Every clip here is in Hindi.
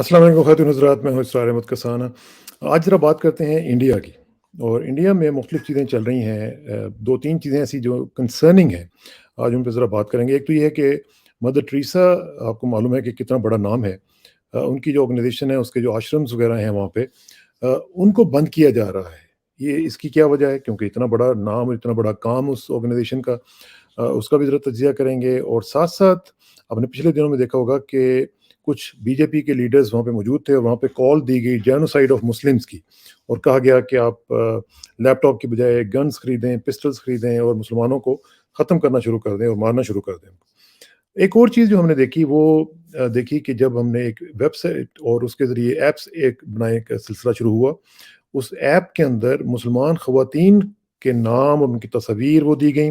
अस्सलाम वालेकुम ख़ातिन हज़रात, मैं हूँ इसरार अहमद कसाना। आज ज़रा बात करते हैं इंडिया की। और इंडिया में मुख्तलिफ़ चीज़ें चल रही हैं। 2-3 चीज़ें ऐसी जो कंसर्निंग हैं, आज उन पे ज़रा बात करेंगे। एक तो ये है कि मदर टेरेसा, आपको मालूम है कि कितना बड़ा नाम है। उनकी जो ऑर्गनाइज़ेशन है, उसके जो आश्रम्स वग़ैरह हैं वहाँ पे, उनको बंद किया जा रहा है। ये इसकी क्या वजह है? क्योंकि इतना बड़ा नाम, इतना बड़ा काम उस ऑर्गनाइज़ेशन का, उसका भी ज़रा तज्ज़िया करेंगे। और साथ-साथ आपने पिछले दिनों में देखा होगा कि कुछ बीजेपी के लीडर्स वहाँ पे मौजूद थे और वहाँ पे कॉल दी गई जेनोसाइड ऑफ मुस्लिम्स की, और कहा गया कि आप लैपटॉप की बजाय गन्स खरीदें, पिस्टल्स खरीदें और मुसलमानों को ख़त्म करना शुरू कर दें और मारना शुरू कर दें। एक और चीज़ जो हमने देखी वो देखी कि जब हमने एक वेबसाइट और उसके ज़रिए ऐप्स एक बनाने का सिलसिला शुरू हुआ, उस ऐप के अंदर मुसलमान ख़वातीन के नाम और उनकी तस्वीर वो दी गई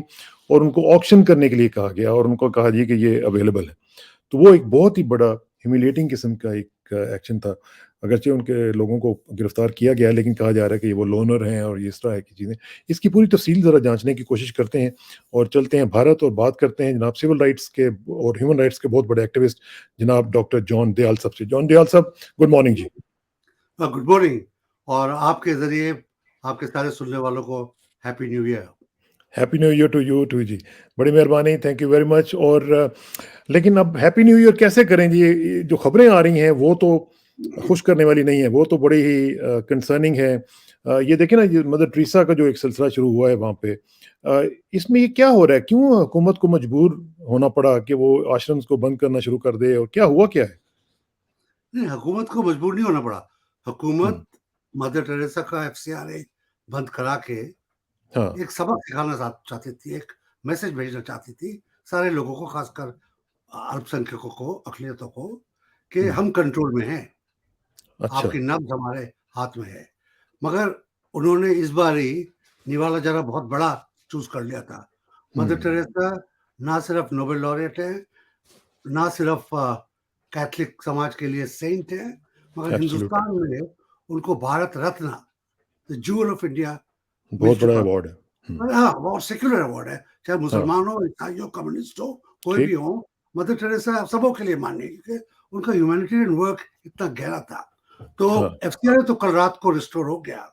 और उनको ऑक्शन करने के लिए कहा गया और उनको कहा जी कि ये अवेलेबल है। तो वो एक बहुत ही बड़ा ह्यूमिलिएटिंग किस्म का एक एक्शन था। अगरचे उनके लोगों को गिरफ्तार किया गया, लेकिन कहा जा रहा है कि ये वो लोनर हैं और ये इस तरह की चीज़ें। इसकी पूरी तफ़सील ज़रा जाँचने की कोशिश करते हैं और चलते हैं भारत और बात करते हैं जनाब सिविल राइट्स के और ह्यूमन राइट्स के बहुत बड़े एक्टिविस्ट जनाब डॉक्टर जॉन दयाल साहब से। जॉन दयाल साहब, गुड मॉर्निंग जी। Good morning. और आपके ज़रिए आपके सारे सुनने वालों को happy new year. To new too टू यू टू जी। बड़ी मेहरबानी, थैंक यू वेरी मच। और लेकिन अब हैप्पी न्यू ईयर कैसे करें जी? ये जो खबरें आ रही हैं वो तो खुश करने वाली नहीं है, वो तो बड़ी ही कंसर्निंग है। ये देखिए ना, ये मदर टेरेसा का जो एक सिलसिला शुरू हुआ है वहाँ पे, इसमें ये क्या हो रहा है? क्यों हुकूमत को मजबूर होना पड़ा कि वो आश्रम्स को बंद करना शुरू कर दे, और क्या हुआ क्या है? नहीं, हुकूमत को मजबूर नहीं होना पड़ा। हुँ, हुकूमत मदर टेरेसा का एफसीआरए बंद करा के हाँ, एक सबक सिखाना चाहती थी, एक मैसेज भेजना चाहती थी सारे लोगों को, खासकर अल्पसंख्यकों को, अक़लियतों को, कि हुँ, हम कंट्रोल में हैं, अच्छा, आपकी नब्ज़ हमारे हाथ में है। मगर उन्होंने इस बारी निवाला ज़रा बहुत बड़ा चूज़ कर लिया था। मदर हुँ, टेरेसा ना सिर्फ़ नोबेल लॉरेट हैं, ना सिर्फ कैथलिक समाज के लिए सेंट है, मगर एब्सोल्यूटली, हिंदुस्तान में उनको Bharat Ratna, the jewel of India मिल बहुत बड़ा चुका। अवार्ड है। हुँ, और हाँ, बहुत सेक्युलर अवार्ड है, चाहे हाँ, मुसलमान हो, ईसाई हो, कम्युनिस्ट हो, कोई भी ठीक, हो, मदर टेरेसा सबों के लिए मान्य है, क्योंकि उनका ह्यूमैनिटेरियन वर्क इतना गहरा था। तो हाँ, एफसीआरए तो कल रात को रिस्टोर हो गया,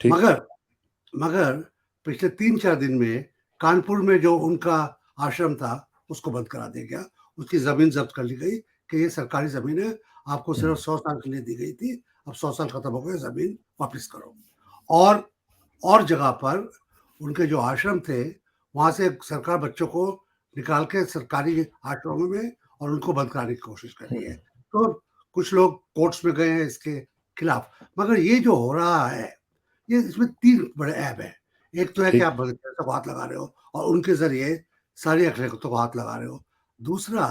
ठीक, मगर मगर पिछले 3-4 दिन में कानपुर में जो उनका आश्रम था, उसको बंद करा दिया गया। उसकी ज़मीन ज़ब्त कर ली गई कि ये सरकारी ज़मीन है, आपको हुँ, सिर्फ़ 100 साल के लिए दी गई थी, अब 100 साल खत्म हो गए, ज़मीन वापस करो। और और जगह पर उनके जो आश्रम थे, वहाँ से सरकार बच्चों को निकाल के सरकारी आश्रमों में और उनको बंद कराने की कोशिश कर रही है। तो कुछ लोग कोर्ट्स में गए हैं इसके खिलाफ। मगर ये जो हो रहा है, ये इसमें 3 बड़े ऐप हैं। एक तो है कि ठीक, आप मदर टेरेसा को हाथ लगा रहे हो और उनके ज़रिए सारी अक़लियतों को हाथ लगा रहे हो। दूसरा,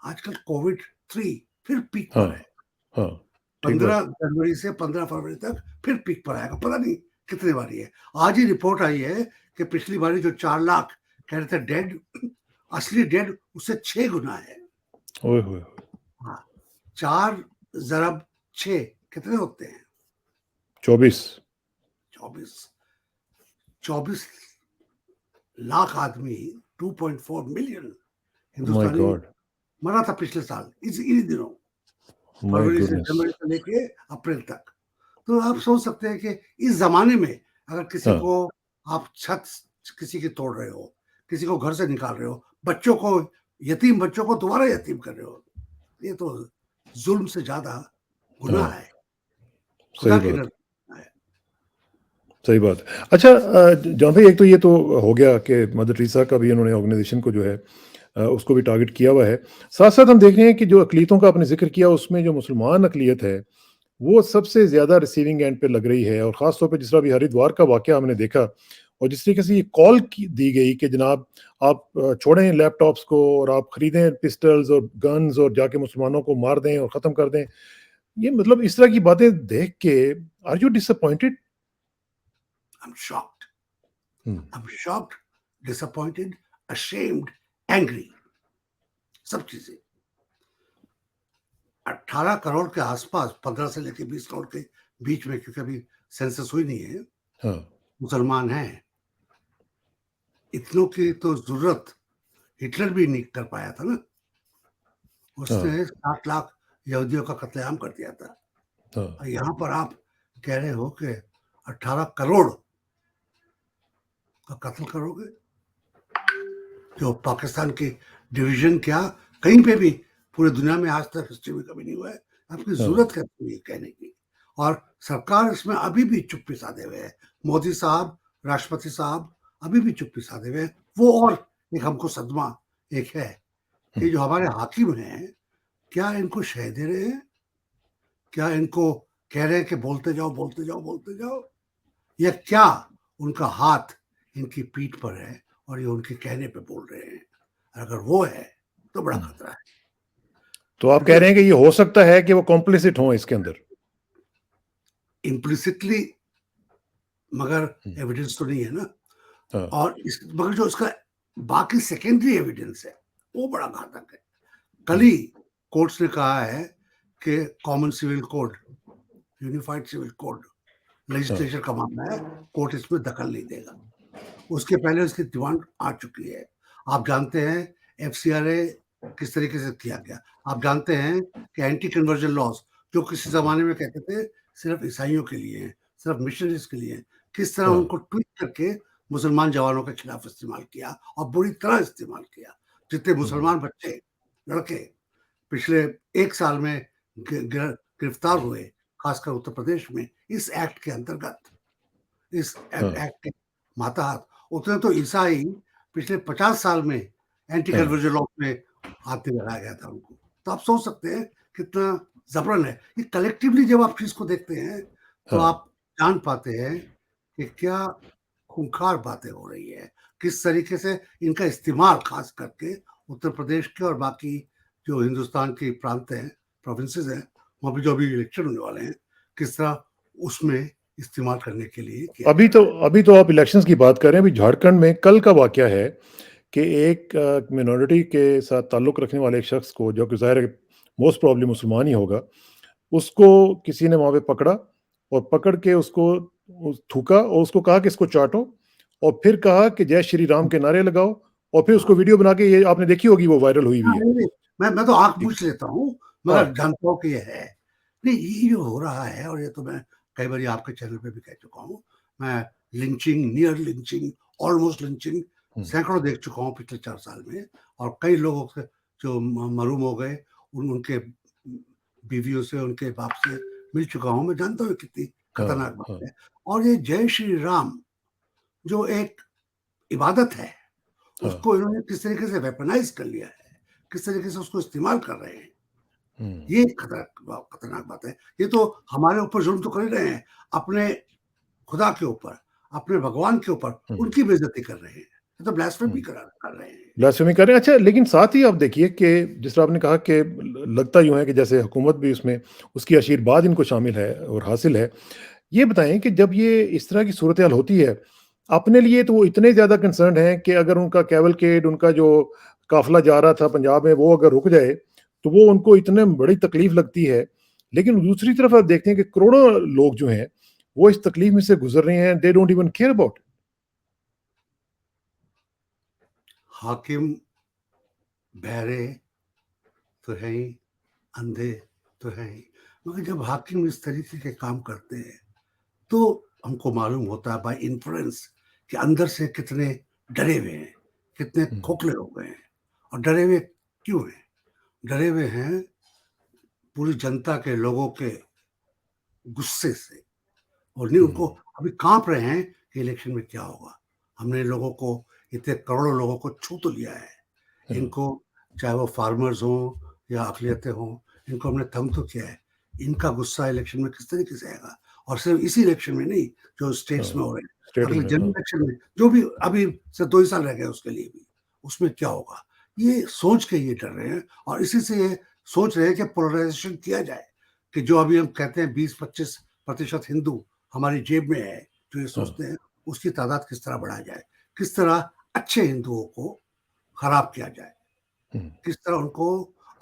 आजकल कोविड 3 फिर पीक हाँ, पर है। हाँ, ठीक 15 बात। जनवरी से 15 फरवरी तक फिर पीक पर आएगा, पता नहीं कितनी बारी है। आज ही रिपोर्ट आई है कि पिछली बारी जो 4 लाख कह रहे थे डेड, असली डेड उससे 6 गुना है। ओए होए! हाँ, 4 ज़रब 6 कितने होते हैं? 24। 24 24 लाख आदमी, 2.4 मिलियन माय हिंदुस्तानी गॉड! मरा था पिछले साल, इन्हीं दिनों, माय फरवरी से गुडनेस! जनवरी से लेके अप्रैल तक। तो आप सोच सकते हैं कि इस ज़माने में अगर किसी हाँ, को आप छत किसी की तोड़ रहे हो, किसी को घर से निकाल रहे हो, बच्चों को, यतीम बच्चों को दोबारा यतीम कर रहे हो, ये तो ज़ुल्म से ज़्यादा गुनाह हाँ, है, खुदा सही की बात, नज़र में है। सही बात। अच्छा, जहाँ पे एक तो ये तो हो गया कि मदर टेरेसा का भी उन्होंने ऑर्गनाइज़ेशन को जो है, उसको भी टारगेट किया हुआ है। साथ-साथ हम देख रहे हैं कि जो अक़लियतों का आपने ज़िक्र किया, उसमें जो मुसलमान अक़लियत है, वो सबसे ज़्यादा रिसीविंग एंड पे लग रही है। और ख़ास तौर पे जिस तरह अभी हरिद्वार का वाक़या हमने देखा और जिस तरीके से ये कॉल की दी गई कि जनाब आप छोड़ें लैपटॉप्स को और आप खरीदें पिस्टल्स और गन्स और जाके मुसलमानों को मार दें और ख़त्म कर दें। ये मतलब इस तरह की बातें देख के are you disappointed? I am shocked, hmm, I am shocked, disappointed, ashamed, angry, सब चीज़ें। 18 करोड़ के आस-पास, 15 से लेके 20 करोड़ के बीच में, क्योंकि अभी सेंसस हुई नहीं है, हाँ, मुसलमान हैं। इतनों की तो ज़रूरत हिटलर भी नहीं कर पाया था ना। हाँ, उसने 60 लाख यहूदियों का कत्लेआम कर दिया था। हाँ, और यहाँ पर आप कह रहे हो कि 18 करोड़ का कत्ल करोगे, जो पाकिस्तान की डिवीजन क्या कहीं पे भी पूरी दुनिया में आज तक हिस्ट्री में कभी नहीं हुआ है। आपकी हाँ, जरूरत क्या थी ये कहने की? और सरकार इसमें अभी भी चुप्पी साधे हुए है। मोदी साहब, राष्ट्रपति साहब अभी भी चुप्पी साधे हुए हैं। वो और एक हमको सदमा एक है कि जो हमारे हाकिम हैं, क्या इनको शह दे रहे हैं? क्या इनको कह रहे हैं कि बोलते जाओ, बोलते जाओ, बोलते जाओ? या क्या उनका हाथ इनकी पीठ पर है और ये उनके कहने पे बोल रहे हैं? अगर वो है तो बड़ा खतरा है। तो आप कह रहे हैं कि ये हो सकता है कि वो कॉम्प्लिसिट हों इसके अंदर? इम्प्लिसिटली, मगर एविडेंस तो नहीं है ना। हाँ, और इस मगर जो इसका बाकी सेकेंडरी एविडेंस है वो बड़ा घातक है। कल ही कोर्ट्स ने कहा है कि common civil code, unified civil code legislature का मामला है, कोर्ट इसमें दखल नहीं देगा। उसके पहले उसकी डिमांड आ चुकी है। आप जानते हैं एफसीआरए किस तरीके से किया गया। आप जानते हैं कि एंटी कन्वर्जन लॉज जो किसी ज़माने में कहते थे सिर्फ़ ईसाइयों के लिए हैं, सिर्फ़ मिशनरीज़ के लिए हैं, किस तरह हाँ, उनको ट्वीक करके मुसलमान जवानों के खिलाफ इस्तेमाल किया और बुरी तरह इस्तेमाल किया। जितने मुसलमान बच्चे, लड़के पिछले 1 साल में गिरफ्तार हुए, खासकर उत्तर प्रदेश में इस एक्ट के अंतर्गत, इस हाँ, एक्ट के मातहत, उतने तो ईसाई पिछले 50 साल में एंटी हाँ, कन्वर्जन लॉ में हाथ नहीं लगाया गया था उनको। तो आप सोच सकते हैं कितना ज़बरन है। ये कलेक्टिवली जब आप चीज़ को देखते हैं, तो हाँ। आप जान पाते हैं कि क्या खूंखार बातें हो रही है। किस तरीके से इनका इस्तेमाल ख़ास करके उत्तर प्रदेश के और बाकी जो हिंदुस्तान की प्रांत हैं, प्रोविंसेस हैं, वहाँ पे जो अभी इलेक्शन होने वाले हैं, किस तरह उसमें इस्तेमाल करने के लिए किया जा रहा है। अभी तो आप इलेक्शंस की बात कर रहे हैं। अभी झारखंड में कल का वाकया है कि एक मिनॉरिटी के साथ ताल्लुक़ रखने वाले एक शख्स को, जो कि ज़ाहिर है मोस्ट प्रोबब्ली मुसलमान ही होगा, उसको किसी ने वहाँ पे पकड़ा और पकड़ के उसको थूका और उसको कहा कि इसको चाटो, और फिर कहा कि जय श्री राम के नारे लगाओ, और फिर उसको हाँ। वीडियो बना के, ये आपने देखी होगी, वो वायरल हुई हाँ, हुई है। नहीं, नहीं, मैं तो आँख ठीक। मूछ लेता हूँ, हाँ, मगर जानता हूँ कि ये है। नहीं, ये जो हो रहा है, और ये तो मैं कई बारी आपके चैनल पे भी कह चुका हूँ, मैं lynching, near lynching, almost lynching हुँ, सैकड़ों देख चुका हूँ पिछले 4 साल में, और कई लोगों से जो मरूम हो गए, उनके बीवियों से, उनके बाप से मिल चुका हूँ। मैं जानता हूँ कितनी हाँ, खतरनाक हाँ, बात है। और ये जय श्री राम जो एक इबादत है, हाँ, उसको इन्होंने किस तरीके से वेपनाइज़ कर लिया है, किस तरीके से उसको इस्तेमाल कर रहे हैं। हुँ। ये खतरनाक बात है। ये तो हमारे ऊपर जुल्म तो कर ही रहे हैं, अपने खुदा के ऊपर, अपने भगवान के ऊपर हुँ, उनकी बेइज़्ज़ती कर रहे हैं। ये तो ब्लास्फेमी हुँ। कर रहे हैं। ब्लास्फेमी कर रहे हैं। अच्छा, लेकिन साथ ही आप देखिए कि जिस तरह आपने कहा कि लगता यूँ है कि जैसे हुकूमत भी उसमें, उसकी आशीर्वाद इनको शामिल है और हासिल है। ये बताएँ कि जब ये इस तरह की सूरत-ए-हाल होती है, अपने लिए तो वो इतने ज़्यादा कंसर्न्ड हैं कि अगर उनका कैवलकेड, उनका जो काफ़िला जा रहा था पंजाब में, वो अगर रुक जाए, तो वो उनको इतने बड़ी तकलीफ़ लगती है। लेकिन दूसरी तरफ आप देखते हैं कि करोड़ों लोग जो हैं, वो इस तकलीफ़ में से गुज़र रहे हैं, they don't even care about it. हाकिम बहरे तो हैं ही, अंधे तो हैं ही। मगर जब हाकिम इस तरीके के काम करते हैं, तो हमको मालूम होता है बाय इन्फ्लुएंस कि अंदर से कितने डरे हुए हैं, कितने हुँ, खोखले हो गए हैं। और डरे हुए क्यों हैं? डरे हुए हैं पूरी जनता के लोगों के गुस्से से, और नहीं, उनको हुँ, अभी काँप रहे हैं कि इलेक्शन में क्या होगा? हमने लोगों को, इतने करोड़ों लोगों को छू तो लिया है। हाँ, इनको, चाहे वो फार्मर्स हों या अक़लियतें हों, इनको हमने तंग तो किया है। इनका गुस्सा इलेक्शन में किस तरीके से आएगा? और सिर्फ़ इसी इलेक्शन में नहीं, जो स्टेट्स में हाँ, हो रहे हैं। स्टेट अगले में, जनरल हाँ, इलेक्शन में जो भी अभी सिर्फ़ 2 ही साल रह गए उसके लिए भी, उसमें क्या होगा? ये सोच के ये डर रहे हैं, और इसी से ये सोच रहे हैं कि पोलराइज़ेशन किया जाए, कि जो अभी हम कहते हैं 20-25% हिंदू हमारी जेब में है, जो ये हाँ, सोचते हैं, उसकी तादाद किस तरह बढ़ाया जाए? किस तरह अच्छे हिंदुओं को खराब किया जाए? हुँ। किस तरह उनको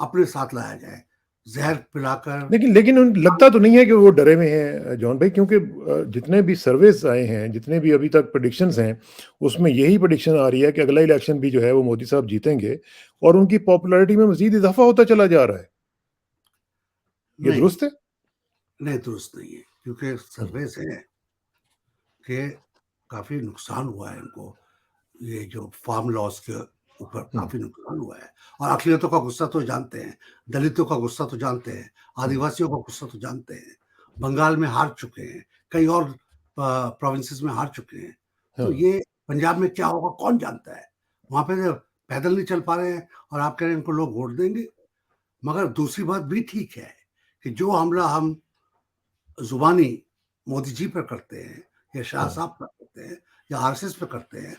अपने साथ लाया जाए? ज़हर पिलाकर। लेकिन लेकिन उन लगता तो नहीं है कि वो डरे हुए हैं जॉन भाई, क्योंकि जितने भी सर्वेस आए हैं, जितने भी अभी तक प्रेडिक्शंस हैं, उसमें यही प्रेडिक्शन आ रही है कि अगला इलेक्शन भी जो है वो मोदी साहब जीतेंगे और उनकी पॉपुलैरिटी में मज़ीद इज़ाफ़ा होता चला जा रहा है। ये नहीं, दुरुस्त है? नहीं दुरुस्त नहीं है, क्योंकि हुँ, सर्वे से कि काफ़ी नुकसान हुआ है इनको, ये जो फार्म लॉज़ के ऊपर हुँ, काफ़ी नुकसान हुआ है। और अक़लियतों का गुस्सा तो जानते हैं, दलितों का गुस्सा तो जानते हैं, हुँ, आदिवासियों का गुस्सा तो जानते हैं। बंगाल में हार चुके हैं, कई और प्रोविंसेस में हार चुके हैं। हाँ, तो ये पंजाब में क्या होगा कौन जानता है? वहाँ पे तो पैदल नहीं चल पा रहे हैं और आप कह रहे हैं इनको लोग वोट देंगे? मगर दूसरी बात भी ठीक है कि जो हमला हम ज़ुबानी मोदी जी पर करते हैं या शाह हाँ, साहब पर करते हैं या आरएसएस पे करते हैं,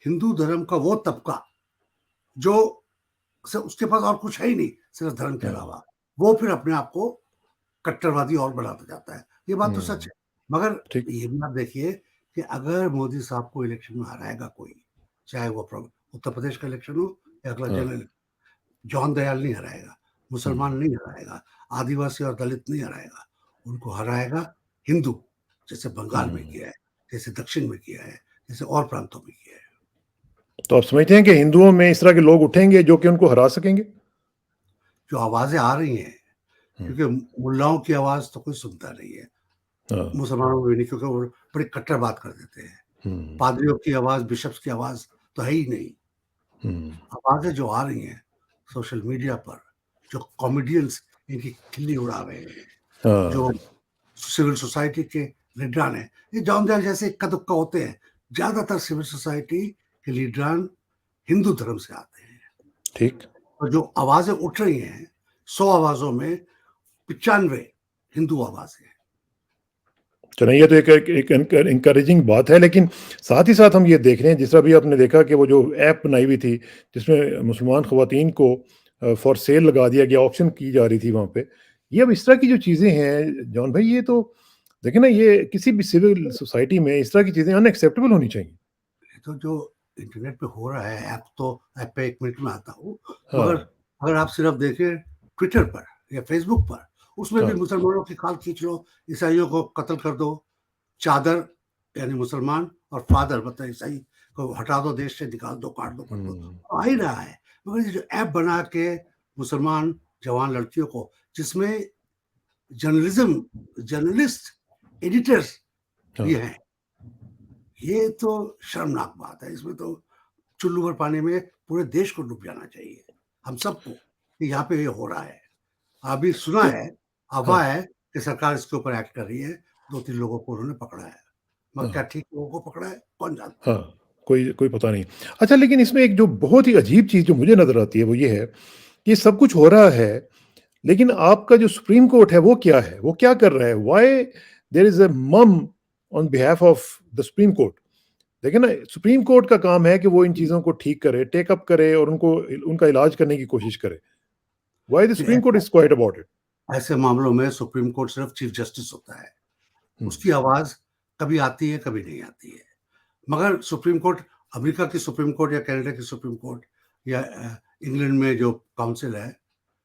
हिंदू धर्म का वो तबका जो उसके पास और कुछ है ही नहीं सिर्फ धर्म के हाँ, अलावा, वो फिर अपने आप को कट्टरवादी और बनाता जाता है। ये बात तो सच हुँ, है। मगर ठीक, ये भी आप देखिए कि अगर मोदी साहब को इलेक्शन में हराएगा कोई, चाहे वो उत्तर प्रदेश का इलेक्शन हो या अगला हाँ, जनरल, जॉन दयाल नहीं हराएगा, हुँ, मुसलमान नहीं हराएगा, आदिवासी और दलित नहीं हराएगा, उनको हराएगा हिंदू, जैसे बंगाल में हुँ। किया है, जैसे दक्षिण में किया है, जैसे और प्रांतों में किया है। तो आप समझते हैं कि हिंदुओं में इस तरह के लोग उठेंगे जो कि उनको हरा सकेंगे? जो आवाज़ें आ रही हैं, हुँ, क्योंकि मुल्लाओं की आवाज़ तो कोई सुनता नहीं है, हाँ, मुसलमानों में भी नहीं, क्योंकि वो बड़ी कट्टर बात कर देते हैं। हुँ, पादरियों की आवाज़, बिशप्स की आवाज़ तो है ही नहीं। हुँ, आवाज़ें जो आ रही हैं सोशल मीडिया पर, जो कॉमेडियंस इनकी खिल्ली उड़ा रहे हैं, हाँ, जो सिविल सोसाइटी के लीडरान हैं, ये जॉन दयाल जैसे इक्का-दुक्का होते हैं। ज़्यादातर सिविल सोसाइटी के लीडरान हिंदू धर्म से आते हैं ठीक। और जो आवाज़ें उठ रही हैं, 100 आवाज़ों में 95 हिंदू आवाज़ें हैं। चलिए ये तो एक एक एक एनकरेजिंग बात है, लेकिन साथ ही साथ हम ये देख रहे हैं जिस तरह अभी आपने देखा कि वो जो ऐप बनाई हुई थी, जिसमें मुसलमान ख़वातीन को फॉर सेल लगा दिया गया, ऑक्शन की जा रही थी वहाँ पे। ये अब इस तरह की जो चीज़ें हैं, जॉन भाई, ये तो देखिए ना, ये किसी भी सिविल सोसाइटी में इस तरह की चीज़ें अनएक्सेप्टेबल होनी चाहिए। ये तो जो इंटरनेट पे हो रहा है, ऐप पे 1 मिनट में आता हूँ, हाँ, मगर अगर आप सिर्फ देखें ट्विटर पर या फ़ेसबुक पर, उसमें भी हाँ, मुसलमानों की खाल खींच लो, ईसाइयों को कत्ल कर दो, चादर यानी मुसलमान और फादर मतलब ईसाई को हटा दो, देश से निकाल दो, काट दो, कर दो, हुँ, आ ही रहा है। मगर ये जो ऐप बना के मुसलमान जवान लड़कियों को, जिसमें जर्नलिस्ट, एडिटर्स भी हाँ, हैं, ये तो शर्मनाक बात है। इसमें तो चुल्लू भर पानी में पूरे देश को डूब जाना चाहिए, हम सबको, कि यहाँ पे ये हो रहा है। अभी सुना तो है, हाँ, अफ़वाह है कि सरकार इसके ऊपर एक्ट कर रही है, 2-3 लोगों को उन्होंने पकड़ा है। मगर क्या हाँ, ठीक लोगों को पकड़ा है? कौन जानता है? हाँ, कोई कोई पता नहीं। अच्छा, लेकिन इसमें एक जो बहुत ही अजीब चीज़ जो मुझे नज़र आती है, वो ये है कि सब कुछ हो रहा है, लेकिन आपका जो सुप्रीम कोर्ट है वो क्या है? वो क्या कर रहा है? व्हाई देयर इज़ अ मम on behalf of the supreme court? देखिए ना, सुप्रीम कोर्ट का काम है कि वो इन चीज़ों को ठीक करे, टेक अप करे और उनको उनका इलाज करने की कोशिश करे। व्हाई द फिर supreme court is quite about it? ऐसे मामलों में सुप्रीम कोर्ट सिर्फ चीफ जस्टिस होता है। हुँ, उसकी आवाज़ कभी आती है, कभी नहीं आती है। मगर सुप्रीम कोर्ट, अमेरिका की सुप्रीम कोर्ट या कनाडा की सुप्रीम कोर्ट या इंग्लैंड में जो काउंसिल है,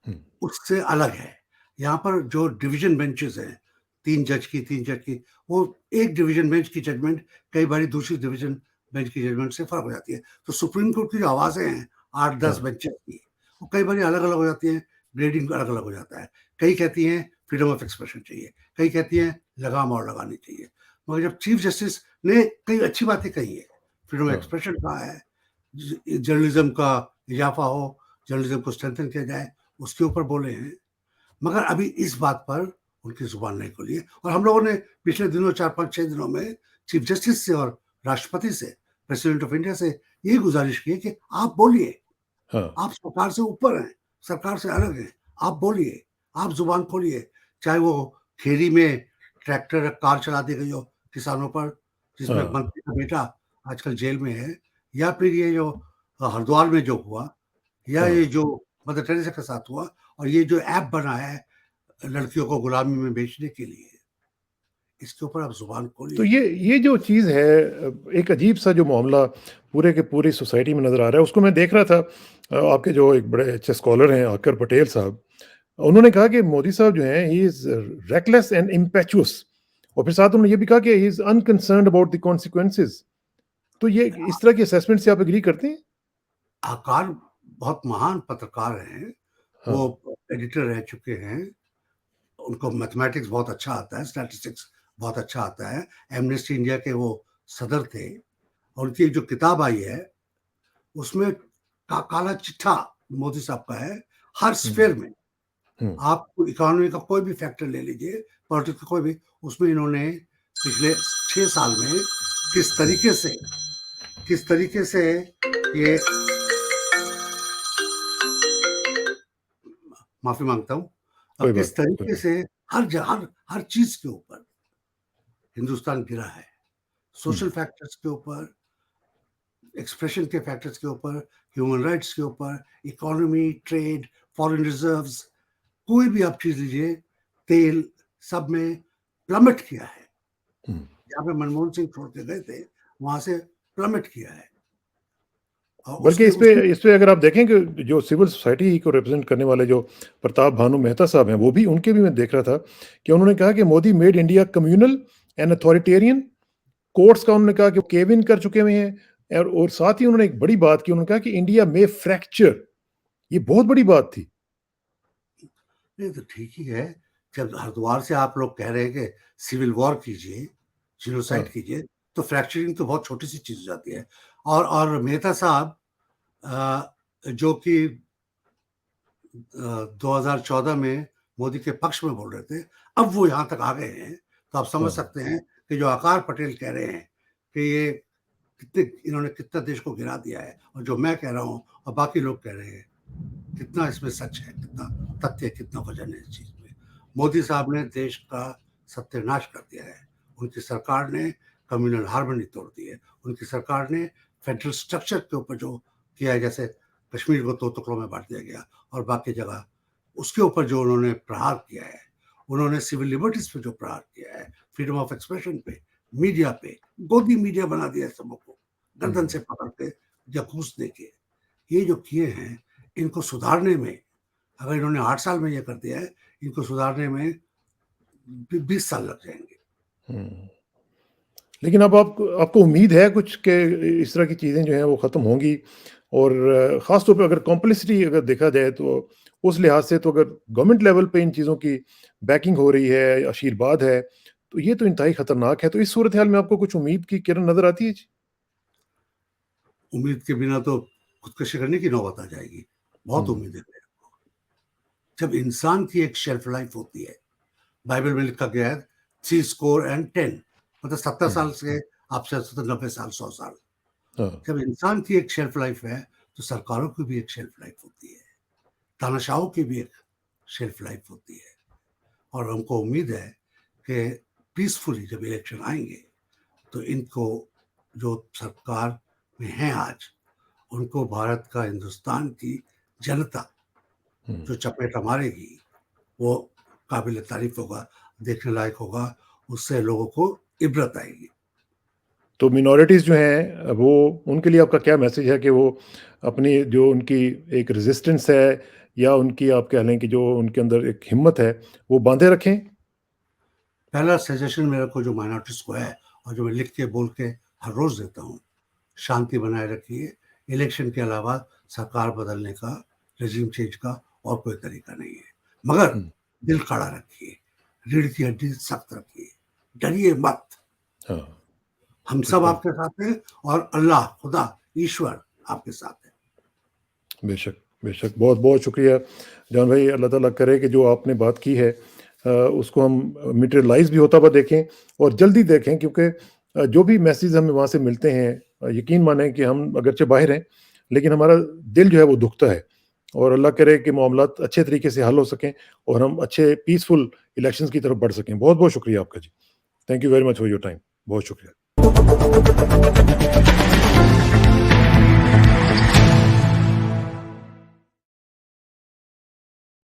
हुँ, उससे अलग है। यहाँ पर जो डिवीज़न बेंचेज़ हैं, 3 जज की, वो एक डिवीज़न बेंच की जजमेंट कई बारी दूसरी डिवीज़न बेंच की जजमेंट से फ़र्क हो जाती है। तो सुप्रीम कोर्ट की जो आवाज़ें हैं 8-10 हाँ, बेंचेज़ की, वो कई बारी अलग-अलग हो जाती हैं, ग्रेडिंग अलग-अलग हो जाता है। कई कहती हैं फ्रीडम ऑफ एक्सप्रेशन चाहिए, कई कहती हैं लगाम और लगानी चाहिए। मगर जब चीफ जस्टिस ने कई अच्छी बातें कही हैं, फ्रीडम ऑफ हाँ, एक्सप्रेशन कहा है, जर्नलिज्म का इजाफा हो, जर्नलिज्म को स्ट्रेंथन किया जाए, उसके ऊपर बोले हैं। मगर अभी इस बात पर उनकी जुबान नहीं खुली है और हम लोगों ने पिछले दिनों 4-5-6 दिनों में चीफ जस्टिस से और राष्ट्रपति से, प्रेसिडेंट ऑफ इंडिया से यही गुजारिश की है कि आप बोलिए, हाँ, आप सरकार से ऊपर हैं, सरकार से अलग हैं, आप बोलिए, आप जुबान खोलिए। चाहे वो खेरी में ट्रैक्टर, कार चला दी गई हो किसानों पर, जिसमें हाँ, मंत्री का बेटा आजकल जेल में है, या फिर ये जो हरिद्वार में जो हुआ, या हाँ। ये जो मदर टेरेसा के साथ हुआ, और ये जो ऐप बना है लड़कियों को गुलामी में बेचने के लिए, इसके ऊपर आप ज़ुबान तो खोलिए। ये जो चीज़ है, एक अजीब-सा जो मामला पूरे के पूरी सोसाइटी में नज़र आ रहा है, उसको मैं देख रहा था। आपके जो एक बड़े अच्छे स्कॉलर हैं, आकर पटेल साहब, उन्होंने कहा कि मोदी साहब जो हैं, he is reckless and impetuous, और फिर साथ उन्होंने ये भी कहा कि he is unconcerned about the consequences. तो ये इस तरह की असेसमेंट से आप एग्री करते हैं? आकार बहुत महान पत्रकार हैं, हाँ, वो एडिटर रह चुके हैं उनको मैथमेटिक्स बहुत अच्छा आता है, स्टैटिस्टिक्स बहुत अच्छा आता है। एमनेस्टी इंडिया के वो सदर थे और उनकी जो किताब आई है उसमें काला चिट्ठा मोदी साहब का है हर स्फेयर में। आप इकोनॉमी का कोई भी फैक्टर ले लीजिए, पॉलिटिक्स का कोई भी, उसमें इन्होंने पिछले 6 साल में किस तरीके से ये माफी मांगता हूँ, किस तरीके से हर चीज के ऊपर हिंदुस्तान गिरा है, सोशल फैक्टर्स के ऊपर, एक्सप्रेशन के फैक्टर्स के ऊपर, ह्यूमन राइट्स के ऊपर, इकोनॉमी, ट्रेड, फॉरेन रिजर्व्स, कोई भी आप चीज लीजिए, तेल, सब में प्लमेट किया है। जहाँ पे मनमोहन सिंह छोड़ के गए थे वहां से प्लमेट किया है। बल्कि इस पे अगर आप देखें कि जो सिविल सोसाइटी को रिप्रेजेंट करने वाले जो प्रताप भानु मेहता साहब हैं, वो भी, उनके भी मैं देख रहा था कि उन्होंने कहा कि Modi made India communal and authoritarian. Courts का उन्होंने कहा कि केव इन कर चुके हुए हैं, और साथ ही उन्होंने एक बड़ी बात की, उन्होंने कहा कि इंडिया में फ्रैक्चर, ये बहुत बड़ी बात थी। नहीं तो ठीक ही है, जब हरिद्वार से आप लोग कह रहे हैं कि सिविल वॉर कीजिए, जीनोसाइड कीजिए, तो फ्रैक्चरिंग तो बहुत छोटी सी चीज हो जाती है। और मेहता साहब जो कि 2014 में मोदी के पक्ष में बोल रहे थे, अब वो यहाँ तक आ गए हैं, तो आप समझ सकते हैं कि जो आकार पटेल कह रहे हैं कि ये इन्होंने कितना देश को गिरा दिया है, और जो मैं कह रहा हूँ और बाकी लोग कह रहे हैं, कितना इसमें सच है, कितना तथ्य, कितना वजन है इस चीज में। मोदी साहब ने देश का सत्यानाश कर दिया है। उनकी सरकार ने कम्युनल हार्मनी तोड़ दी है। उनकी सरकार ने फेडरल स्ट्रक्चर के ऊपर जो किया है, जैसे कश्मीर को 2 टुकड़ों में बांट दिया गया और बाकी जगह, उसके ऊपर जो उन्होंने प्रहार किया है, उन्होंने सिविल लिबर्टीज पे जो प्रहार किया है, फ्रीडम ऑफ एक्सप्रेशन पे, मीडिया पे, गोदी मीडिया बना दिया सबों को, गर्दन से पकड़ के जखूस दे के, ये जो किए हैं, इनको सुधारने में, अगर इन्होंने 8 साल में ये कर दिया है, इनको सुधारने में 20 साल लग जाएंगे। लेकिन अब आपको उम्मीद है कुछ कि इस तरह की चीज़ें जो हैं वो ख़त्म होंगी, और ख़ास तौर पे अगर कॉम्प्लिसिटी अगर देखा जाए तो उस लिहाज से, तो अगर गवर्नमेंट लेवल पे इन चीज़ों की बैकिंग हो रही है, आशीर्वाद है, तो ये तो इंतहाई खतरनाक है। तो इस सूरत हाल में आपको कुछ उम्मीद की किरण नजर आती है? उम्मीद के बिना तो खुदकशी करने की नौबत आ जाएगी। बहुत उम्मीद है मेरे को। जब इंसान की एक शेल्फ लाइफ होती है, बाइबल में लिखा गया है 3 स्कोर एंड 10, मतलब 70 साल से आपसे 90 साल, 100 साल। जब इंसान की एक शेल्फ लाइफ है, तो सरकारों की भी एक शेल्फ लाइफ होती है, तानाशाहों की भी एक शेल्फ लाइफ होती है। और हमको उम्मीद है कि पीसफुली जब इलेक्शन आएंगे, तो इनको, जो सरकार में हैं आज, उनको भारत का, हिंदुस्तान की जनता जो चपेटा मारेगी, वो काबिल तारीफ होगा, देखने लायक होगा, उससे लोगों को इबरत आएगी। तो मिनॉरिटीज़ जो हैं, वो, उनके लिए आपका क्या मैसेज है कि वो अपनी जो उनकी एक रेजिस्टेंस है, या उनकी, आप कह लें कि जो उनके अंदर एक हिम्मत है, वो बांधे रखें? पहला सजेशन मेरे को जो माइनॉरिटीज को है, और जो मैं लिख के बोल के हर रोज देता हूँ, शांति बनाए रखिए। इलेक्शन के अलावा सरकार बदलने का, रेजिम चेंज का और कोई तरीका नहीं है, मगर दिल खड़ा रखिए, रीढ़ की हड्डी सख्त रखिए, डरिए मत। हम सब आपके साथ हैं, और अल्लाह, खुदा, ईश्वर आपके साथ है। बेशक, बेशक। बहुत बहुत शुक्रिया जान भाई। अल्लाह ताला करे कि जो आपने बात की है उसको हम मटेरियलाइज भी होता हुआ देखें, और जल्दी देखें, क्योंकि जो भी मैसेज हमें वहाँ से मिलते हैं, यकीन माने कि हम अगरचे बाहर हैं, लेकिन हमारा दिल जो है वो दुखता है। और अल्लाह करे कि मामलात अच्छे तरीके से हल हो सकें, और हम अच्छे पीसफुल इलेक्शंस की तरफ बढ़ सकें। बहुत बहुत शुक्रिया आपका जी। Thank you very much for your time. बहुत शुक्रिया।